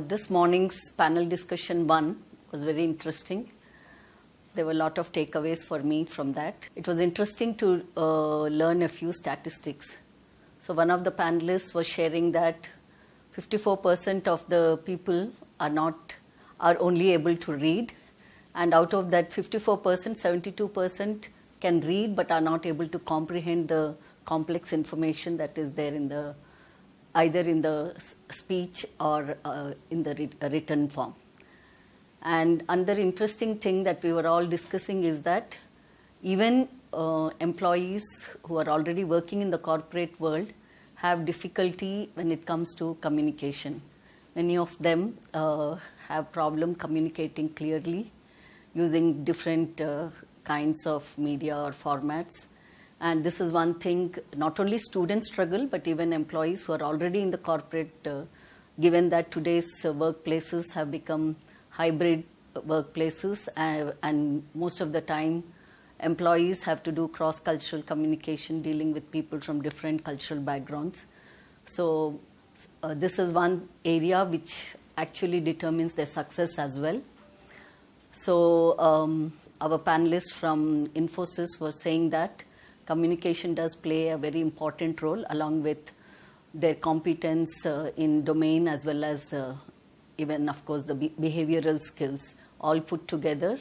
This morning's panel discussion 1 was very interesting. There were a lot of takeaways for me from that. It was interesting to learn a few statistics. So one of the panelists was sharing that 54% of the people are only able to read, and out of that 54%, 72% can read but are not able to comprehend the complex information that is there in the either in the speech or in the written form. And another interesting thing that we were all discussing is that even employees who are already working in the corporate world have difficulty when it comes to communication. Many of them have problem communicating clearly using different kinds of media or formats. And this is one thing, not only students struggle, but even employees who are already in the corporate, given that today's workplaces have become hybrid workplaces, and most of the time employees have to do cross-cultural communication, dealing with people from different cultural backgrounds. So this is one area which actually determines their success as well. So our panelist from Infosys was saying that communication does play a very important role, along with their competence in domain as well as even, of course, the behavioral skills. All put together,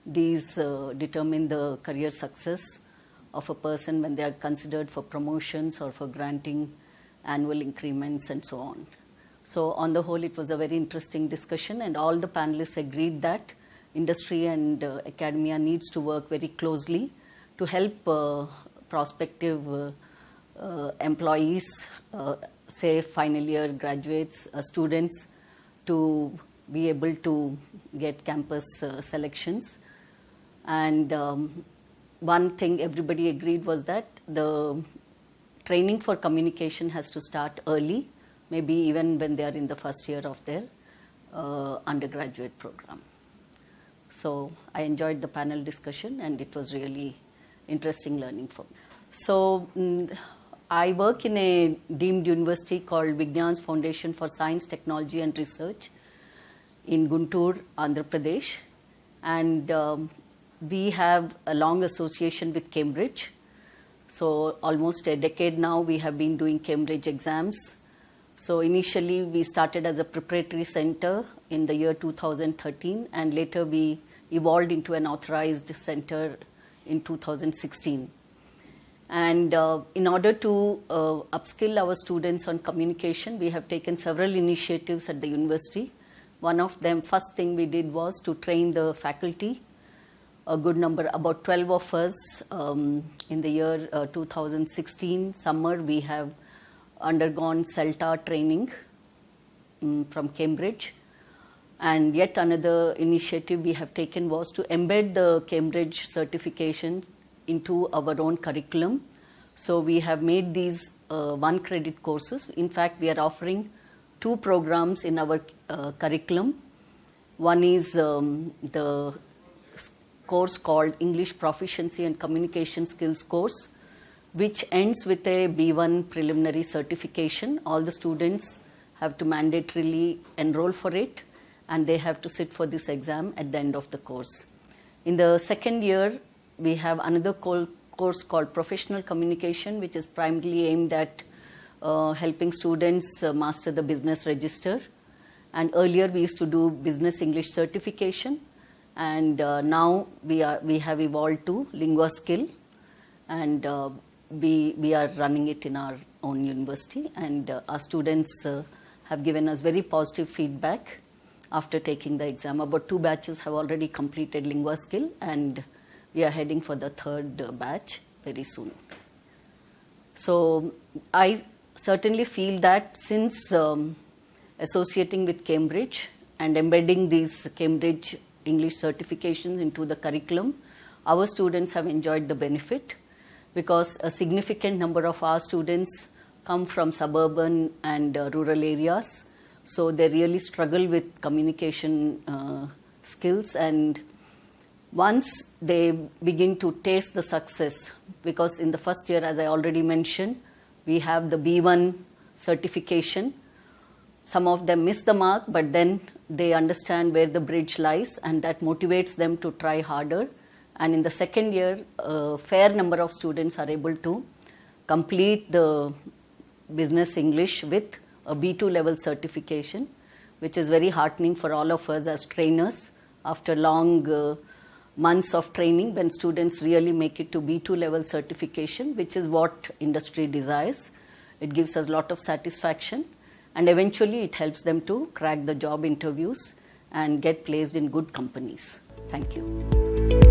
these determine the career success of a person when they are considered for promotions or for granting annual increments and so on. So on the whole, it was a very interesting discussion, and all the panelists agreed that industry and academia needs to work very closely to help prospective employees, say final year graduates, students, to be able to get campus selections. And one thing everybody agreed was that the training for communication has to start early, maybe even when they are in the first year of their undergraduate program. So I enjoyed the panel discussion, and it was really interesting learning for me. So I work in a deemed university called Vignyan's Foundation for Science, Technology and Research in Guntur, Andhra Pradesh. And we have a long association with Cambridge. So almost a decade now we have been doing Cambridge exams. So initially we started as a preparatory center in the year 2013, and later we evolved into an authorized center in 2016. And in order to upskill our students on communication, we have taken several initiatives at the university. One of them, first thing we did was to train the faculty. A good number, about 12 of us, in the year 2016 summer, we have undergone CELTA training from Cambridge. And yet another initiative we have taken was to embed the Cambridge certifications into our own curriculum. So we have made these 1-credit courses. In fact, we are offering 2 programs in our curriculum. One is the course called English Proficiency and Communication Skills course, which ends with a B1 preliminary certification. All the students have to mandatorily enroll for it, and they have to sit for this exam at the end of the course. In the second year, we have another course called Professional Communication, which is primarily aimed at helping students master the business register. And earlier we used to do Business English certification, and now we have evolved to Linguaskill, and we are running it in our own university. And our students have given us very positive feedback after taking the exam. About 2 batches have already completed Linguaskill, and we are heading for the 3rd batch very soon. So I certainly feel that since associating with Cambridge and embedding these Cambridge English certifications into the curriculum, our students have enjoyed the benefit, because a significant number of our students come from suburban and rural areas. So they really struggle with communication skills, and once they begin to taste the success, because in the first year, as I already mentioned, we have the B1 certification. Some of them miss the mark, but then they understand where the bridge lies, and that motivates them to try harder. And in the second year, a fair number of students are able to complete the business English with a B2 level certification, which is very heartening for all of us as trainers. After long months of training, when students really make it to B2 level certification, which is what industry desires, it gives us a lot of satisfaction, and eventually it helps them to crack the job interviews and get placed in good companies. Thank you.